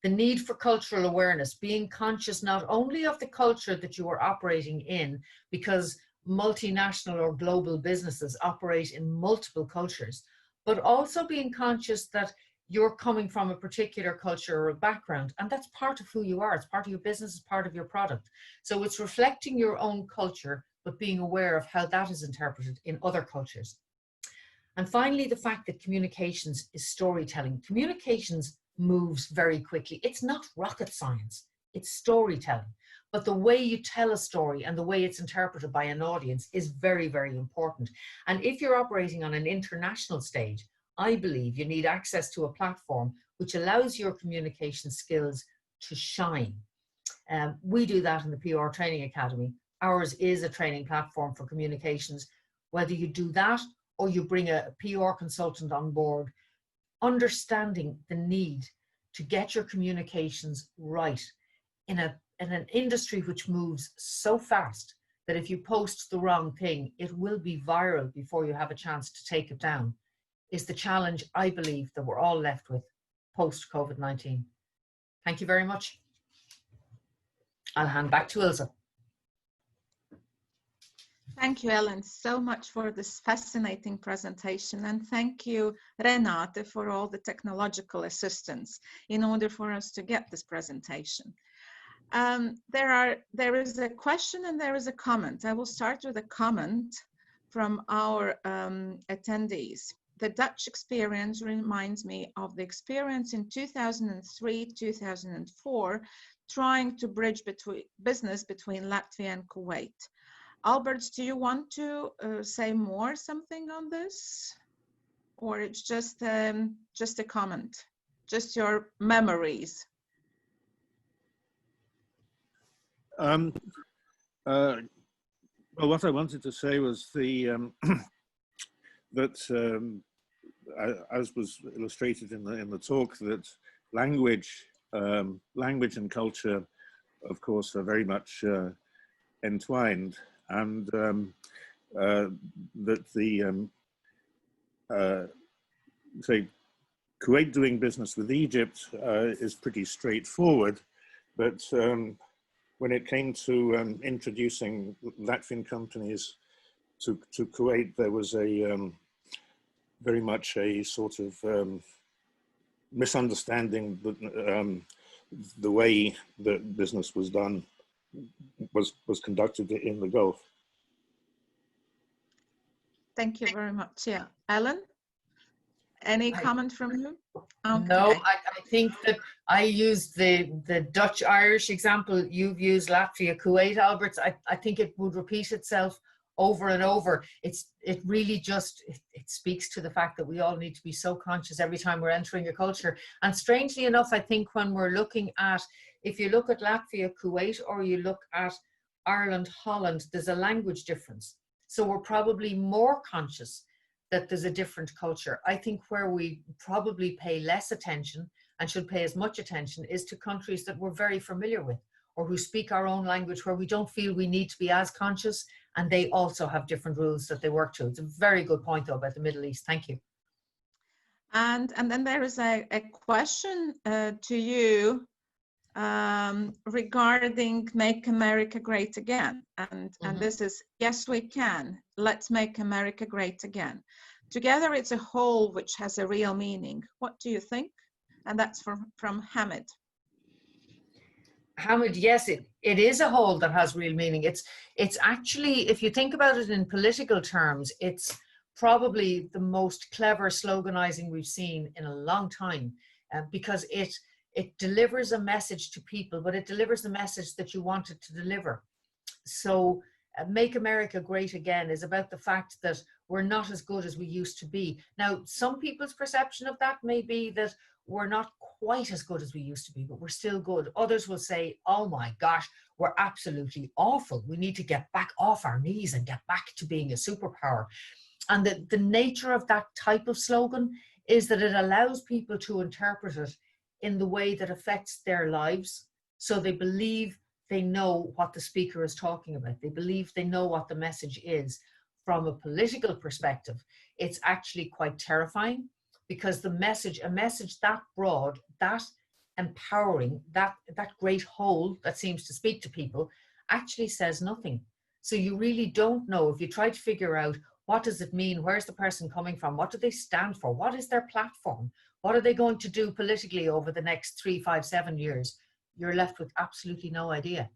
The need for cultural awareness, being conscious not only of the culture that you are operating in, because multinational or global businesses operate in multiple cultures, but also being conscious that you're coming from a particular culture or a background, and that's part of who you are. It's part of your business, it's part of your product. So it's reflecting your own culture, but being aware of how that is interpreted in other cultures. And finally, the fact that communications is storytelling. Communications moves very quickly. It's not rocket science, it's storytelling. But the way you tell a story and the way it's interpreted by an audience is very, very important. And if you're operating on an international stage, I believe you need access to a platform which allows your communication skills to shine. We do that in the PR Training Academy. Ours is a training platform for communications. Whether you do that or you bring a PR consultant on board, understanding the need to get your communications right in an industry which moves so fast that if you post the wrong thing, it will be viral before you have a chance to take it down. is the challenge, I believe, that we're all left with post-COVID-19. Thank you very much. I'll hand back to Ilse. Thank you, Ellen, so much for this fascinating presentation. And thank you, Renate, for all the technological assistance in order for us to get this presentation. There is a question and there is a comment. I will start with a comment from our attendees. The Dutch experience reminds me of the experience in 2003, 2004, trying to bridge business between Latvia and Kuwait. Albert, do you want to say more something on this? Or it's just a comment, just your memories? Well, what I wanted to say was the that as was illustrated in the talk, that language and culture, of course, are very much entwined, and that the say Kuwait doing business with Egypt is pretty straightforward, but when it came to introducing Latvian companies to Kuwait, there was a very much a sort of misunderstanding that the way that business was done was conducted in the Gulf. Thank you very much. Yeah, Ellen, any comment from you? Okay. No, I think that I used the Dutch-Irish example. You've used Latvia, Kuwait, Alberts. I think it would repeat itself over and over. It really just, it speaks to the fact that we all need to be so conscious every time we're entering a culture. And strangely enough, I think when we're looking at, if you look at Latvia, Kuwait, or you look at Ireland, Holland, there's a language difference. So we're probably more conscious that there's a different culture. I think where we probably pay less attention and should pay as much attention is to countries that we're very familiar with, or who speak our own language, where we don't feel we need to be as conscious, and they also have different rules that they work to. It's a very good point though about the Middle East. Thank you. And then there is a question to you regarding Make America Great Again. And this is, yes, we can. Let's make America great again. Together it's a whole which has a real meaning. What do you think? And that's from Hamid. Hamid, yes, it is a whole that has real meaning. It's actually, if you think about it in political terms, it's probably the most clever sloganizing we've seen in a long time, because it delivers a message to people, but it delivers the message that you want it to deliver. So Make America Great Again is about the fact that we're not as good as we used to be. Now, some people's perception of that may be that we're not quite as good as we used to be, but we're still good. Others will say, oh my gosh, we're absolutely awful. We need to get back off our knees and get back to being a superpower. And the nature of that type of slogan is that it allows people to interpret it in the way that affects their lives. So they believe they know what the speaker is talking about. They believe they know what the message is. From a political perspective, it's actually quite terrifying, because a message that broad, that empowering, that great whole that seems to speak to people, actually says nothing. So you really don't know, if you try to figure out what does it mean, where's the person coming from, what do they stand for, what is their platform, what are they going to do politically over the next 3, 5, 7 years, you're left with absolutely no idea,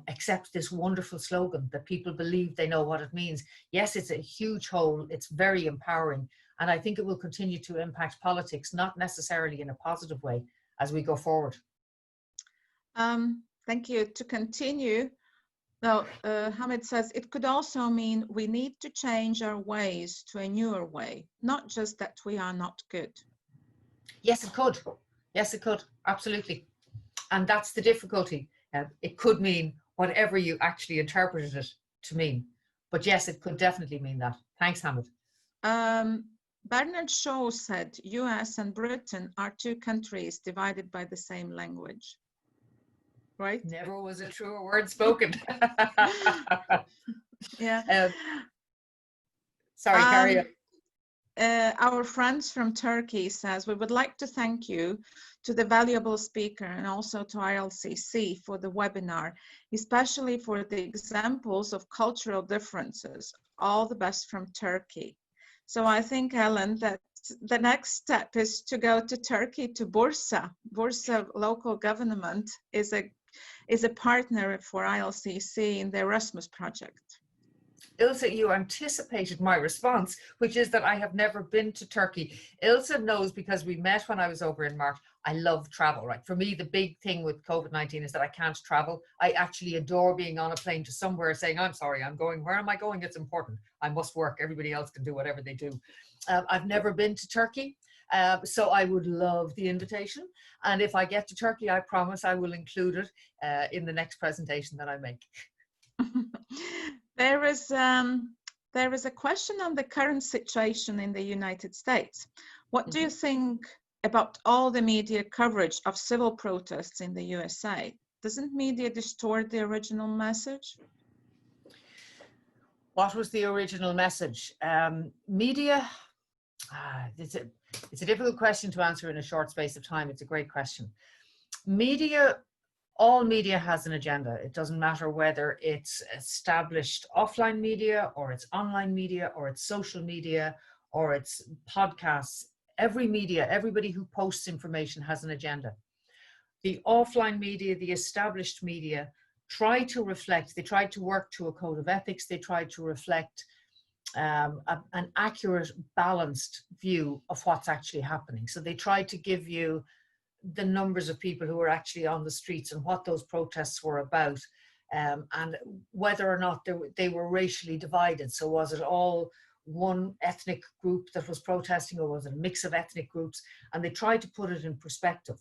except this wonderful slogan that people believe they know what it means. Yes, it's a huge whole, it's very empowering, and I think it will continue to impact politics, not necessarily in a positive way as we go forward. Thank you. To continue, now, Hamid says, it could also mean we need to change our ways to a newer way, not just that we are not good. Yes, it could. Yes, it could. Absolutely. And that's the difficulty. It could mean whatever you actually interpreted it to mean. But yes, it could definitely mean that. Thanks, Hamid. Bernard Shaw said, US and Britain are two countries divided by the same language. Right? Never was a truer word spoken. Yeah. Sorry, carry on. our friends from Turkey says, we would like to thank you to the valuable speaker and also to ILCC for the webinar, especially for the examples of cultural differences. All the best from Turkey. So I think, Ellen, that the next step is to go to Turkey, to Bursa. Bursa local government is a partner for ILCC in the Erasmus project. Ilse, you anticipated my response, which is that I have never been to Turkey. Ilse knows, because we met when I was over in March, I love travel, right? For me, the big thing with COVID-19 is that I can't travel. I actually adore being on a plane to somewhere saying, I'm sorry, I'm going. Where am I going? It's important. I must work. Everybody else can do whatever they do. I've never been to Turkey, so I would love the invitation. And if I get to Turkey, I promise I will include it in the next presentation that I make. There is a question on the current situation in the United States. What do you think about all the media coverage of civil protests in the USA? Doesn't media distort the original message? What was the original message? Media, it's a difficult question to answer in a short space of time. It's a great question. Media, all media has an agenda. It doesn't matter whether it's established offline media or it's online media or it's social media or it's podcasts. Every media, everybody who posts information has an agenda. The offline media, the established media, try to reflect, they try to work to a code of ethics, they try to reflect an accurate, balanced view of what's actually happening. So they try to give you the numbers of people who were actually on the streets and what those protests were about, and whether or not they were racially divided. So was it all one ethnic group that was protesting, or was it a mix of ethnic groups? And they tried to put it in perspective.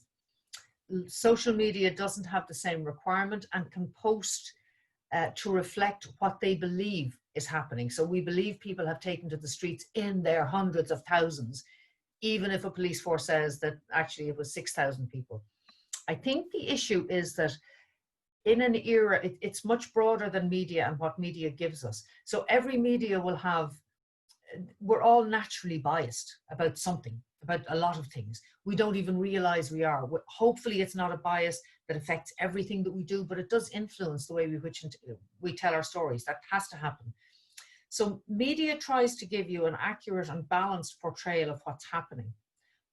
Social media doesn't have the same requirement and can post to reflect what they believe is happening. So we believe people have taken to the streets in their hundreds of thousands, even if a police force says that actually it was 6,000 people. I think the issue is that in an era, it's much broader than media and what media gives us. So every media will have, we're all naturally biased about something, about a lot of things. We don't even realize we are. Hopefully it's not a bias that affects everything that we do, but it does influence the way we tell our stories. That has to happen. So media tries to give you an accurate and balanced portrayal of what's happening.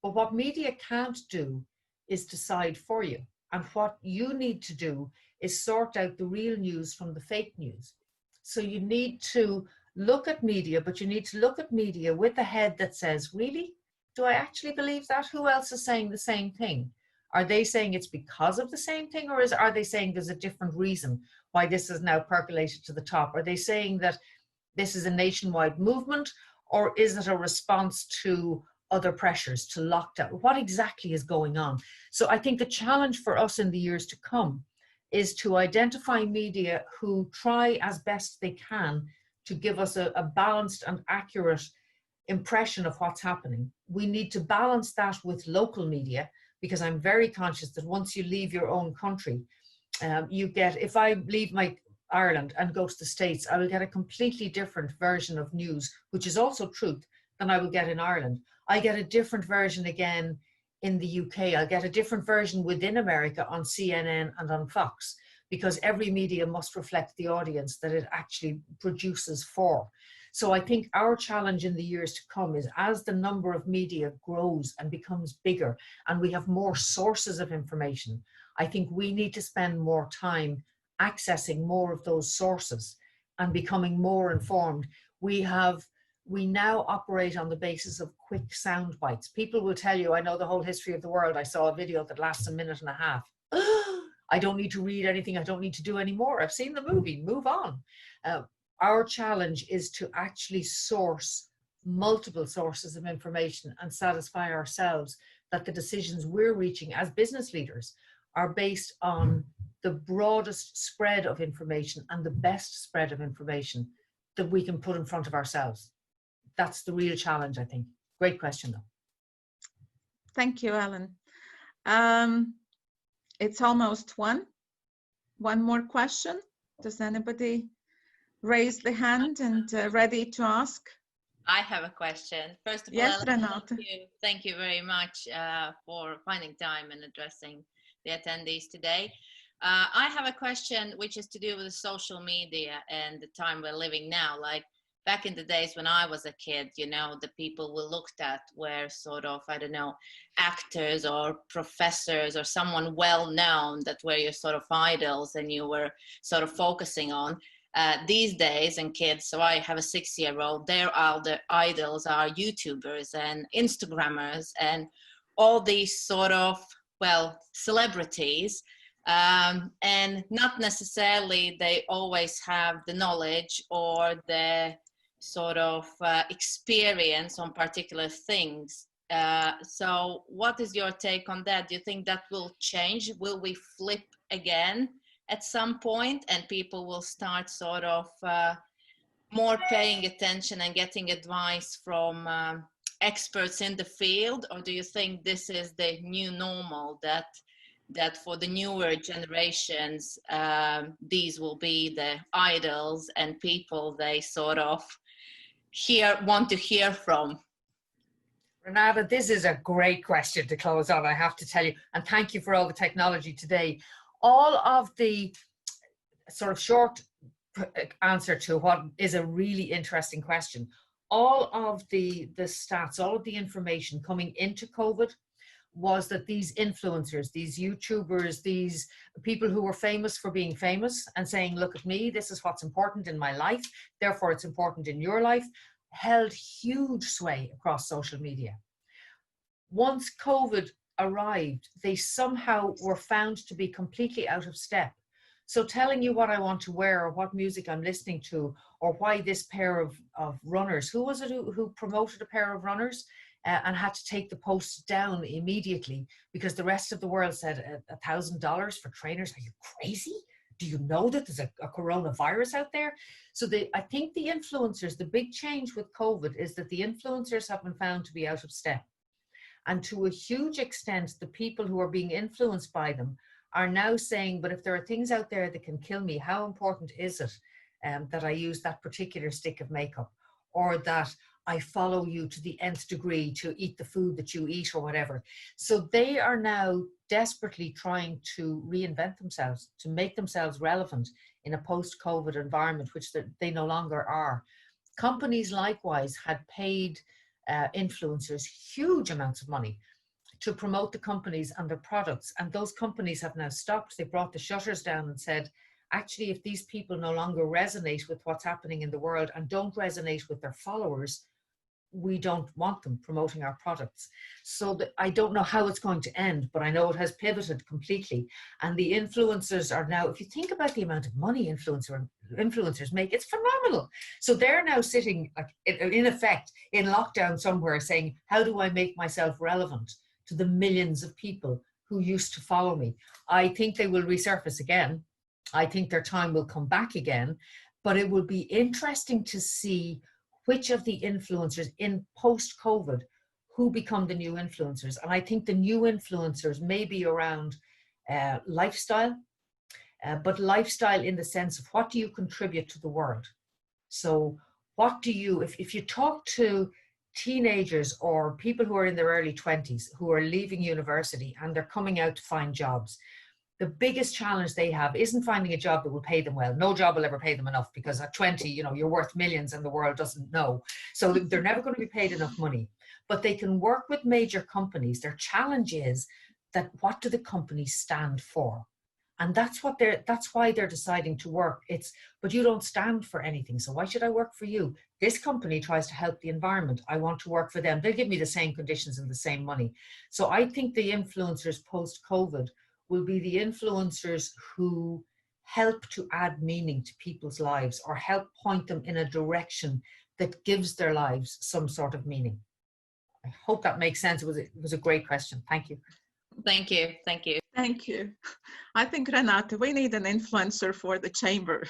But what media can't do is decide for you. And what you need to do is sort out the real news from the fake news. So you need to look at media, but you need to look at media with a head that says, really? Do I actually believe that? Who else is saying the same thing? Are they saying it's because of the same thing, or are they saying there's a different reason why this is now percolated to the top? Are they saying that this is a nationwide movement, or is it a response to other pressures, to lockdown? What exactly is going on? So I think the challenge for us in the years to come is to identify media who try as best they can to give us a balanced and accurate impression of what's happening. We need to balance that with local media, because I'm very conscious that once you leave your own country, you get, if I leave Ireland and go to the States, I will get a completely different version of news, which is also truth, than I will get in Ireland. I get a different version again in the UK. I'll get a different version within America on CNN and on Fox, because every media must reflect the audience that it actually produces for. So I think our challenge in the years to come is, as the number of media grows and becomes bigger and we have more sources of information, I think we need to spend more time accessing more of those sources and becoming more informed. We now operate on the basis of quick sound bites. People will tell you, I know the whole history of the world. I saw a video that lasts a minute and a half. I don't need to read anything. I don't need to do any more. I've seen the movie, move on. Our challenge is to actually source multiple sources of information and satisfy ourselves that the decisions we're reaching as business leaders are based on the broadest spread of information and the best spread of information that we can put in front of ourselves. That's the real challenge, I think. Great question, though. Thank you, Ellen. It's almost one more question. Does anybody raise the hand and ready to ask? I have a question. First of all, Yes, Ellen, Renate. thank you very much for finding time and addressing the attendees today. I have a question which is to do with social media and the time we're living now. Like back in the days when I was a kid, you know, the people we looked at were sort of, I don't know, actors or professors or someone well known that were your sort of idols and you were sort of focusing on. These days, and kids, so I have a 6-year-old, their idols are YouTubers and Instagrammers and all these sort of, well, celebrities. And not necessarily they always have the knowledge or the sort of experience on particular things. So what is your take on that? Do you think that will change? Will we flip again at some point and people will start sort of more paying attention and getting advice from experts in the field? Or do you think this is the new normal, that for the newer generations, these will be the idols and people they sort of want to hear from? Renata, this is a great question to close on, I have to tell you, and thank you for all the technology today. All of the sort of short answer to what is a really interesting question, all of the stats, all of the information coming into COVID was that these influencers, these YouTubers, these people who were famous for being famous and saying, look at me, this is what's important in my life, therefore it's important in your life, held huge sway across social media. Once COVID arrived, they somehow were found to be completely out of step. So telling you what I want to wear or what music I'm listening to or why this pair of runners, who was it who promoted a pair of runners and had to take the post down immediately because the rest of the world said $1,000 for trainers? Are you crazy? Do you know that there's a coronavirus out there? So I think the influencers, the big change with COVID is that the influencers have been found to be out of step. And to a huge extent, the people who are being influenced by them are now saying, but if there are things out there that can kill me, how important is it that I use that particular stick of makeup, or that I follow you to the nth degree to eat the food that you eat or whatever. So they are now desperately trying to reinvent themselves, to make themselves relevant in a post-COVID environment, which they no longer are. Companies likewise had paid influencers huge amounts of money to promote the companies and their products, and those companies have now stopped. They brought the shutters down and said, actually, if these people no longer resonate with what's happening in the world and don't resonate with their followers, we don't want them promoting our products. So I don't know how it's going to end, but I know it has pivoted completely. And the influencers are now, if you think about the amount of money influencers make, it's phenomenal. So they're now sitting, like, in effect, in lockdown somewhere saying, how do I make myself relevant to the millions of people who used to follow me? I think they will resurface again. I think their time will come back again, but it will be interesting to see which of the influencers in post-COVID, who become the new influencers. And I think the new influencers may be around lifestyle, but lifestyle in the sense of what do you contribute to the world? So what do you, if you talk to teenagers or people who are in their early 20s who are leaving university and they're coming out to find jobs, the biggest challenge they have isn't finding a job that will pay them well. No job will ever pay them enough, because at 20, you know, you're worth millions and the world doesn't know. So they're never going to be paid enough money, but they can work with major companies. Their challenge is that what do the companies stand for? And that's why they're deciding to work. But you don't stand for anything. So why should I work for you? This company tries to help the environment. I want to work for them. They'll give me the same conditions and the same money. So I think the influencers post-COVID will be the influencers who help to add meaning to people's lives or help point them in a direction that gives their lives some sort of meaning. I hope that makes sense. It was a great question. Thank you. Thank you. Thank you. Thank you. I think, Renate, we need an influencer for the chamber.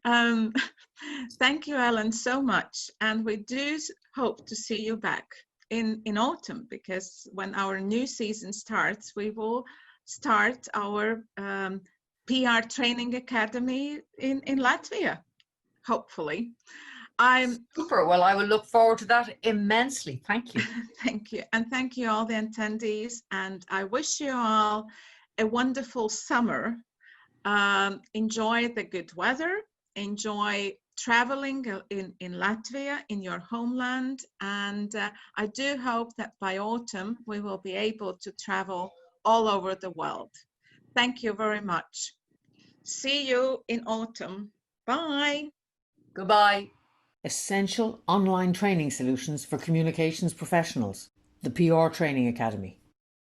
Thank you, Ellen, so much. And we do hope to see you back in autumn, because when our new season starts, we will start our PR training academy in Latvia, hopefully. I'm Super. Well, I will look forward to that immensely. Thank you. Thank you. And thank you all the attendees. And I wish you all a wonderful summer. Enjoy the good weather. Enjoy traveling in Latvia, in your homeland. And I do hope that by autumn, we will be able to travel all over the world. Thank you very much. See you in autumn. Bye. Goodbye. Essential online training solutions for communications professionals. The PR Training Academy.